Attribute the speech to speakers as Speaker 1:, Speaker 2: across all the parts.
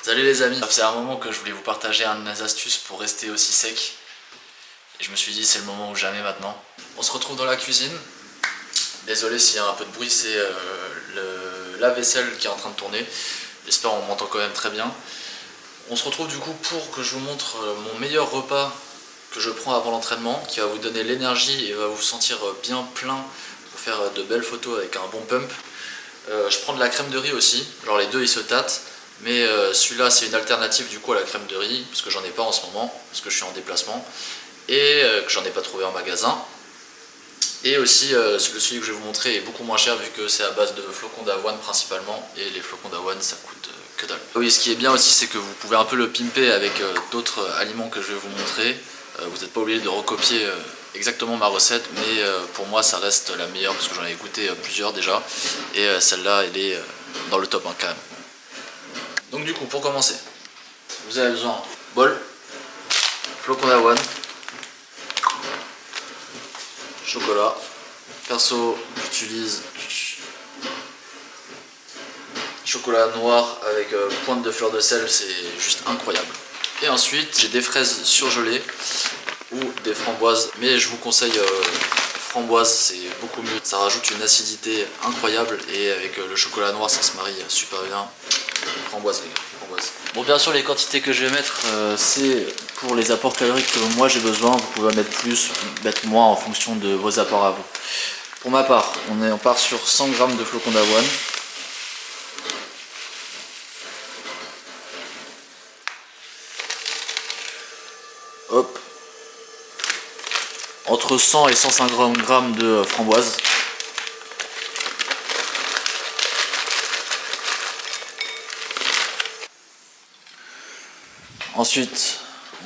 Speaker 1: Salut les amis, ça faisait un moment que je voulais vous partager un de mes astuces pour rester aussi sec. Et je me suis dit c'est le moment ou jamais maintenant. On se retrouve dans la cuisine. Désolé s'il y a un peu de bruit, c'est le lave-vaisselle qui est en train de tourner. J'espère qu'on m'entend quand même très bien. On se retrouve du coup pour que je vous montre mon meilleur repas que je prends avant l'entraînement, qui va vous donner l'énergie et va vous sentir bien plein pour faire de belles photos avec un bon pump. Je prends de la crème de riz aussi, genre les deux ils se tâtent. Mais celui-là c'est une alternative du coup à la crème de riz, parce que j'en ai pas en ce moment, parce que je suis en déplacement, et que j'en ai pas trouvé en magasin. Et aussi celui que je vais vous montrer est beaucoup moins cher vu que c'est à base de flocons d'avoine principalement, et les flocons d'avoine ça coûte que dalle. Oui, ce qui est bien aussi c'est que vous pouvez un peu le pimper avec d'autres aliments que je vais vous montrer. Vous n'êtes pas obligé de recopier exactement ma recette, mais pour moi ça reste la meilleure parce que j'en ai goûté plusieurs déjà, et celle-là elle est dans le top 1 quand même. Donc du coup, pour commencer, vous avez besoin de bol, flocons d'avoine, chocolat. Perso, j'utilise chocolat noir avec pointe de fleur de sel, c'est juste incroyable. Et ensuite, j'ai des fraises surgelées ou des framboises, mais je vous conseille framboise, c'est beaucoup mieux. Ça rajoute une acidité incroyable et avec le chocolat noir, ça se marie super bien. Framboise les gars, framboise. Bon, bien sûr les quantités que je vais mettre c'est pour les apports caloriques que moi j'ai besoin. Vous pouvez en mettre plus, mettre moins en fonction de vos apports à vous. Pour ma part, on part sur 100 g de flocons d'avoine. Hop. Entre 100 et 150 g de framboise. Ensuite,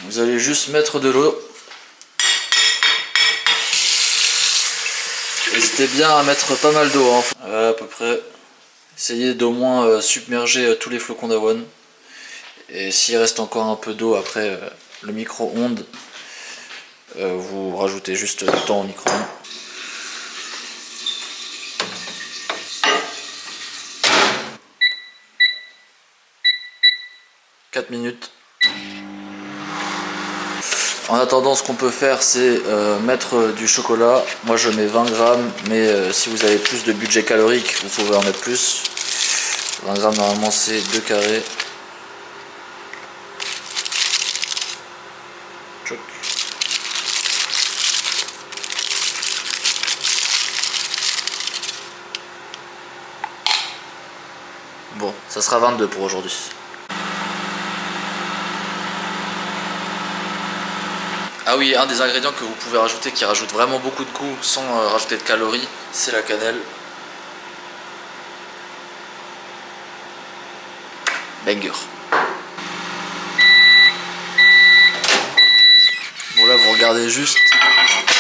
Speaker 1: vous allez juste mettre de l'eau. N'hésitez bien à mettre pas mal d'eau, hein. Voilà, à peu près. Essayez d'au moins submerger tous les flocons d'avoine. Et s'il reste encore un peu d'eau après le micro-ondes, vous rajoutez juste du temps au micro-ondes. « 4 minutes. En attendant, ce qu'on peut faire, c'est mettre du chocolat. Moi, je mets 20 grammes, mais si vous avez plus de budget calorique, vous pouvez en mettre plus. 20 grammes, normalement, c'est 2 carrés. Tchouk. Bon, ça sera 22 pour aujourd'hui. Ah oui, un des ingrédients que vous pouvez rajouter qui rajoute vraiment beaucoup de goût sans rajouter de calories, c'est la cannelle. Banger. Bon là vous regardez juste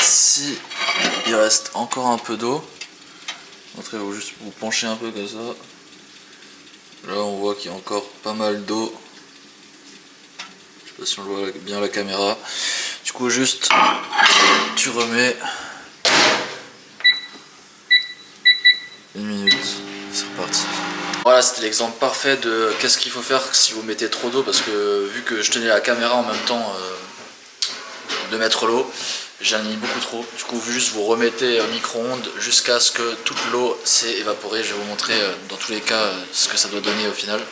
Speaker 1: si il reste encore un peu d'eau. Après vous juste vous penchez un peu comme ça. Là on voit qu'il y a encore pas mal d'eau. Je sais pas si on le voit bien à la caméra. Du coup juste tu remets 1 minute, c'est reparti. Voilà, c'était l'exemple parfait de qu'est-ce qu'il faut faire si vous mettez trop d'eau, parce que vu que je tenais la caméra en même temps de mettre l'eau, j'en ai mis beaucoup trop. Du coup juste vous remettez au micro-ondes jusqu'à ce que toute l'eau s'est évaporée. Je vais vous montrer dans tous les cas ce que ça doit donner au final.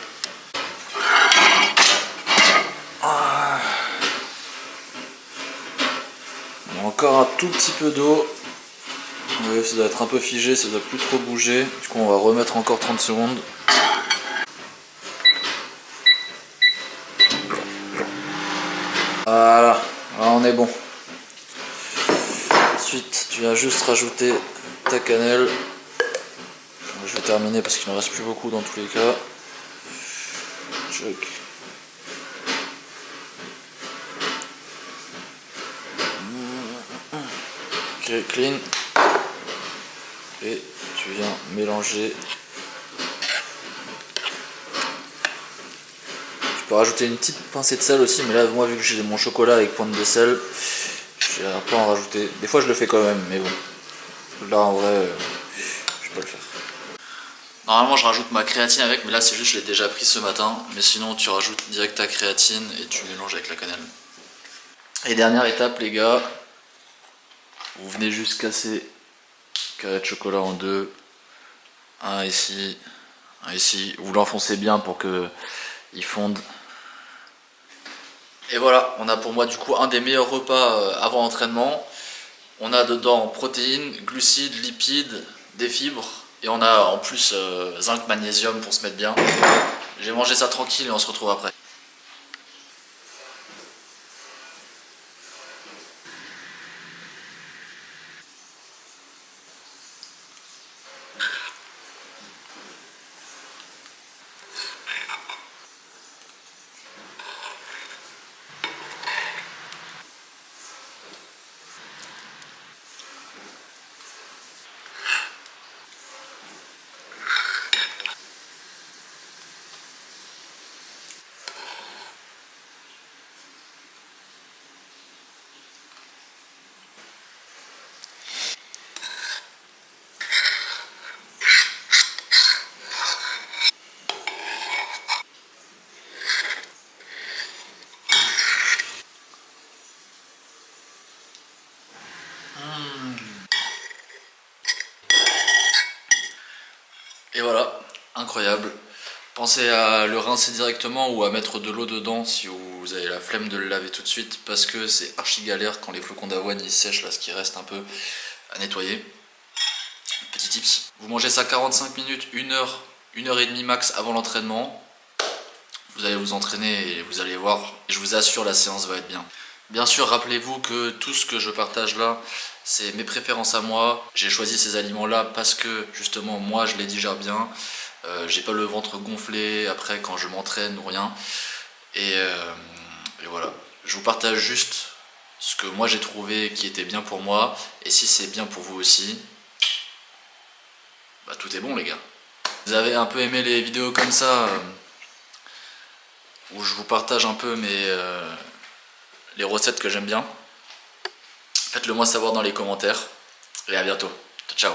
Speaker 1: Encore un tout petit peu d'eau. Oui, ça doit être un peu figé, ça doit plus trop bouger. Du coup on va remettre encore 30 secondes. Voilà, là on est bon. Ensuite tu viens juste rajouter ta cannelle. Je vais terminer parce qu'il ne reste plus beaucoup dans tous les cas. Choc. Ok, clean. Et tu viens mélanger. Tu peux rajouter une petite pincée de sel aussi, mais là moi vu que j'ai mon chocolat avec pointe de sel, je vais pas en rajouter. Des fois je le fais quand même, mais bon. Là en vrai, je vais pas le faire. Normalement je rajoute ma créatine avec, mais là c'est juste je l'ai déjà pris ce matin. Mais sinon tu rajoutes direct ta créatine et tu mélanges avec la cannelle. Et dernière étape les gars, vous venez juste casser le carré de chocolat en deux. Un ici, un ici. Vous l'enfoncez bien pour que il fonde. Et voilà, on a pour moi du coup un des meilleurs repas avant l'entraînement. On a dedans protéines, glucides, lipides, des fibres. Et on a en plus zinc, magnésium pour se mettre bien. J'ai mangé ça tranquille et on se retrouve après. Et voilà, incroyable. Pensez à le rincer directement ou à mettre de l'eau dedans si vous avez la flemme de le laver tout de suite parce que c'est archi galère quand les flocons d'avoine ils sèchent là ce qui reste un peu à nettoyer. Petit tips. Vous mangez ça 45 minutes, 1 heure et demie max avant l'entraînement. Vous allez vous entraîner et vous allez voir. Et je vous assure la séance va être bien. Bien sûr, rappelez-vous que tout ce que je partage là, c'est mes préférences à moi. J'ai choisi ces aliments-là parce que justement, moi, je les digère bien. J'ai pas le ventre gonflé après quand je m'entraîne ou rien. Et voilà. Je vous partage juste ce que moi j'ai trouvé qui était bien pour moi. Et si c'est bien pour vous aussi, bah tout est bon les gars. Vous avez un peu aimé les vidéos comme ça où je vous partage un peu les recettes que j'aime bien. Faites-le moi savoir dans les commentaires. Et à bientôt. Ciao, ciao.